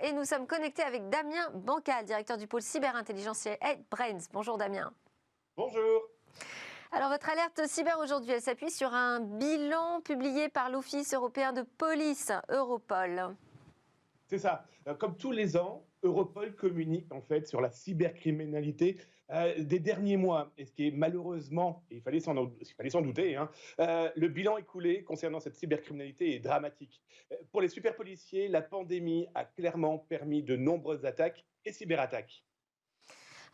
Et nous sommes connectés avec Damien Bancal, directeur du pôle cyberintelligence chez HeadBrains. Bonjour Damien. Bonjour. Alors votre alerte cyber aujourd'hui, elle s'appuie sur un bilan publié par l'Office européen de police, Europol. C'est ça. Comme tous les ans, Europol communique en fait sur la cybercriminalité des derniers mois. Et ce qui est malheureusement, et il fallait s'en douter, hein, le bilan écoulé concernant cette cybercriminalité est dramatique. Pour les superpoliciers, la pandémie a clairement permis de nombreuses attaques et cyberattaques.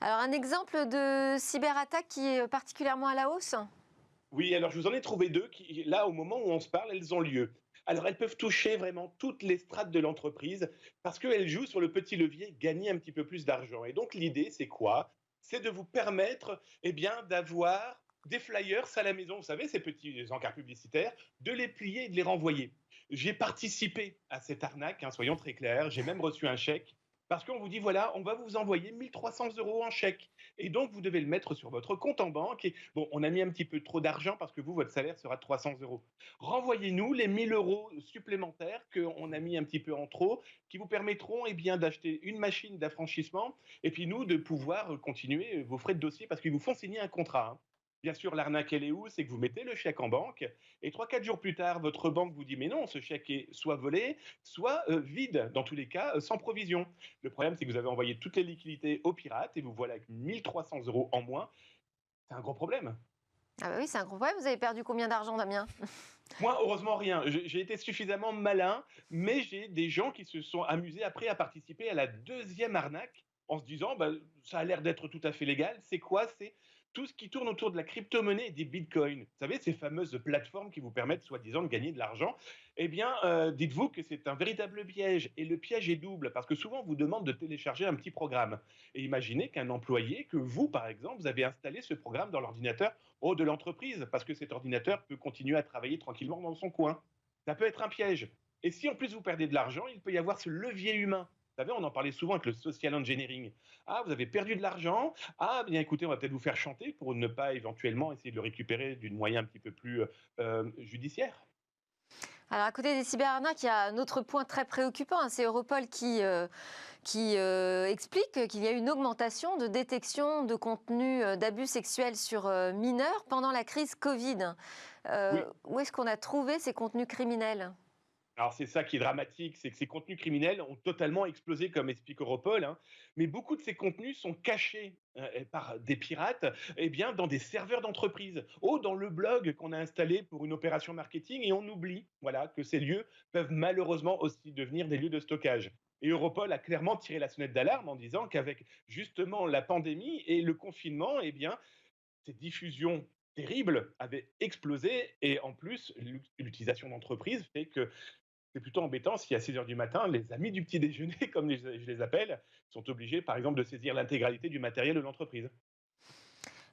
Alors un exemple de cyberattaque qui est particulièrement à la hausse? Oui, alors je vous en ai trouvé deux qui, là, au moment où on se parle, elles ont lieu. Alors, elles peuvent toucher vraiment toutes les strates de l'entreprise parce qu'elles jouent sur le petit levier gagner un petit peu plus d'argent. Et donc, l'idée, c'est quoi? C'est de vous permettre d'avoir des flyers à la maison, vous savez, ces petits encarts publicitaires, de les plier et de les renvoyer. J'ai participé à cette arnaque, hein, soyons très clairs. J'ai même reçu un chèque parce qu'on vous dit, voilà, on va vous envoyer 1300 euros en chèque. Et donc, vous devez le mettre sur votre compte en banque. Et bon, on a mis un petit peu trop d'argent parce que vous, votre salaire sera de 300 euros. Renvoyez-nous les 1000 euros supplémentaires qu'on a mis un petit peu en trop, qui vous permettront d'acheter une machine d'affranchissement et puis nous, de pouvoir continuer vos frais de dossier parce qu'ils vous font signer un contrat, hein. Bien sûr, l'arnaque, elle est où? C'est que vous mettez le chèque en banque et 3-4 jours plus tard, votre banque vous dit mais non, ce chèque est soit volé, soit vide, dans tous les cas, sans provision. Le problème, c'est que vous avez envoyé toutes les liquidités aux pirates et vous voilà avec 1300 euros en moins. C'est un gros problème. Ah bah oui, c'est un gros problème. Vous avez perdu combien d'argent, Damien? Moi, heureusement, rien. J'ai été suffisamment malin, mais j'ai des gens qui se sont amusés après à participer à la deuxième arnaque en se disant, bah, ça a l'air d'être tout à fait légal. C'est quoi? C'est tout ce qui tourne autour de la crypto-monnaie et des bitcoins. Vous savez, ces fameuses plateformes qui vous permettent, soi-disant, de gagner de l'argent. Dites-vous que c'est un véritable piège. Et le piège est double, parce que souvent, on vous demande de télécharger un petit programme. Et imaginez qu'un employé, que vous, par exemple, vous avez installé ce programme dans l'ordinateur de l'entreprise, parce que cet ordinateur peut continuer à travailler tranquillement dans son coin. Ça peut être un piège. Et si en plus vous perdez de l'argent, il peut y avoir ce levier humain. Vous savez, on en parlait souvent avec le social engineering. Ah, vous avez perdu de l'argent. Ah, bien écoutez, on va peut-être vous faire chanter pour ne pas éventuellement essayer de le récupérer d'une moyen un petit peu plus judiciaire. Alors à côté des cyberarnaques, il y a un autre point très préoccupant, hein, c'est Europol qui explique qu'il y a une augmentation de détection de contenus d'abus sexuels sur mineurs pendant la crise Covid. Oui, Où est-ce qu'on a trouvé ces contenus criminels? alors c'est ça qui est dramatique, c'est que ces contenus criminels ont totalement explosé, comme explique Europol, hein. Mais beaucoup de ces contenus sont cachés par des pirates dans des serveurs d'entreprise, dans le blog qu'on a installé pour une opération marketing, et on oublie voilà, que ces lieux peuvent malheureusement aussi devenir des lieux de stockage. Et Europol a clairement tiré la sonnette d'alarme en disant qu'avec justement la pandémie et le confinement, ces diffusions terribles avaient explosé, et en plus l'utilisation d'entreprise fait que c'est plutôt embêtant si à 6 heures du matin, les amis du petit déjeuner, comme je les appelle, sont obligés, par exemple, de saisir l'intégralité du matériel de l'entreprise.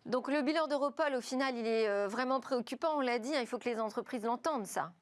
Donc le bilan d'Europol, au final, il est vraiment préoccupant, on l'a dit, hein, il faut que les entreprises l'entendent, ça.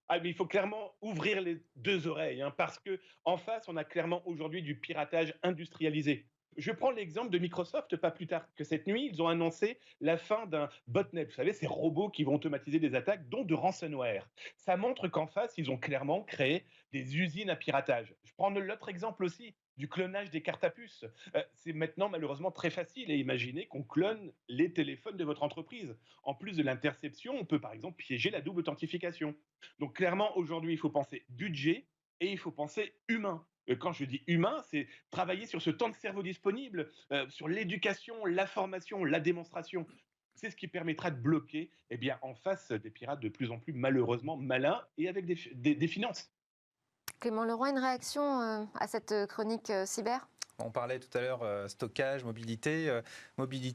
Ah, mais il faut clairement ouvrir les deux oreilles, hein, parce que en face, on a clairement aujourd'hui du piratage industrialisé. Je prends l'exemple de Microsoft, pas plus tard que cette nuit, ils ont annoncé la fin d'un botnet, vous savez, ces robots qui vont automatiser des attaques, dont de ransomware. Ça montre qu'en face, ils ont clairement créé des usines à piratage. Je prends l'autre exemple aussi, du clonage des cartes à puces. C'est maintenant malheureusement très facile à imaginer qu'on clone les téléphones de votre entreprise. En plus de l'interception, on peut par exemple piéger la double authentification. Donc clairement, aujourd'hui, il faut penser budget et il faut penser humain. Quand je dis humain, c'est travailler sur ce temps de cerveau disponible, sur l'éducation, la formation, la démonstration. C'est ce qui permettra de bloquer en face des pirates de plus en plus malheureusement malins et avec des finances. Clément Leroy, une réaction à cette chronique cyber? On parlait tout à l'heure stockage, mobilité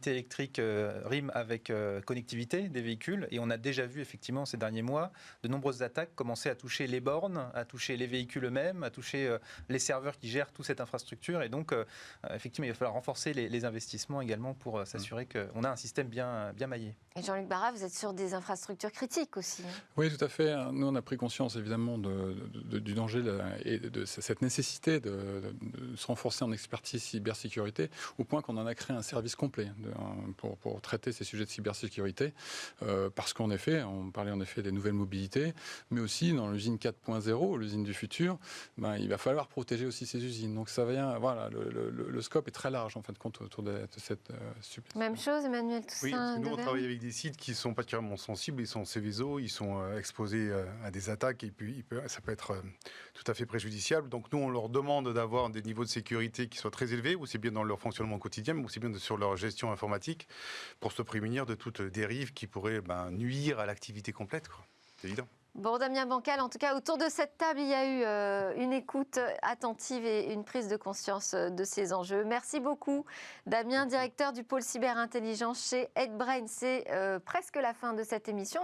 électrique rime avec connectivité des véhicules, et on a déjà vu effectivement ces derniers mois de nombreuses attaques commencer à toucher les bornes, à toucher les véhicules eux-mêmes, à toucher les serveurs qui gèrent toute cette infrastructure, et donc effectivement il va falloir renforcer les investissements également pour s'assurer qu'on a un système bien maillé. Et Jean-Luc Barra, vous êtes sur des infrastructures critiques aussi. Oui, tout à fait. Nous, on a pris conscience évidemment du danger et de cette nécessité de se renforcer en expertise expertise cybersécurité, au point qu'on en a créé un service complet pour traiter ces sujets de cybersécurité. Parce qu'en effet, on parlait en effet des nouvelles mobilités, mais aussi dans l'usine 4.0, l'usine du futur, il va falloir protéger aussi ces usines. Donc ça vient, voilà, le scope est très large en fin de compte autour de cette Même chose, Emmanuel Toussaint. Oui, parce que nous, on Devergne. travaille avec des sites qui sont particulièrement sensibles, ils sont Céveso, ils sont exposés à des attaques et puis ça peut être tout à fait préjudiciable. Donc nous, on leur demande d'avoir des niveaux de sécurité qui soient très élevés, aussi bien dans leur fonctionnement quotidien, mais aussi bien sur leur gestion informatique, pour se prémunir de toute dérive qui pourrait nuire à l'activité complète, quoi. C'est évident. Bon, Damien Bancal, en tout cas, autour de cette table, il y a eu une écoute attentive et une prise de conscience de ces enjeux. Merci beaucoup, Damien, directeur du pôle cyberintelligence chez EdBrain. C'est presque la fin de cette émission.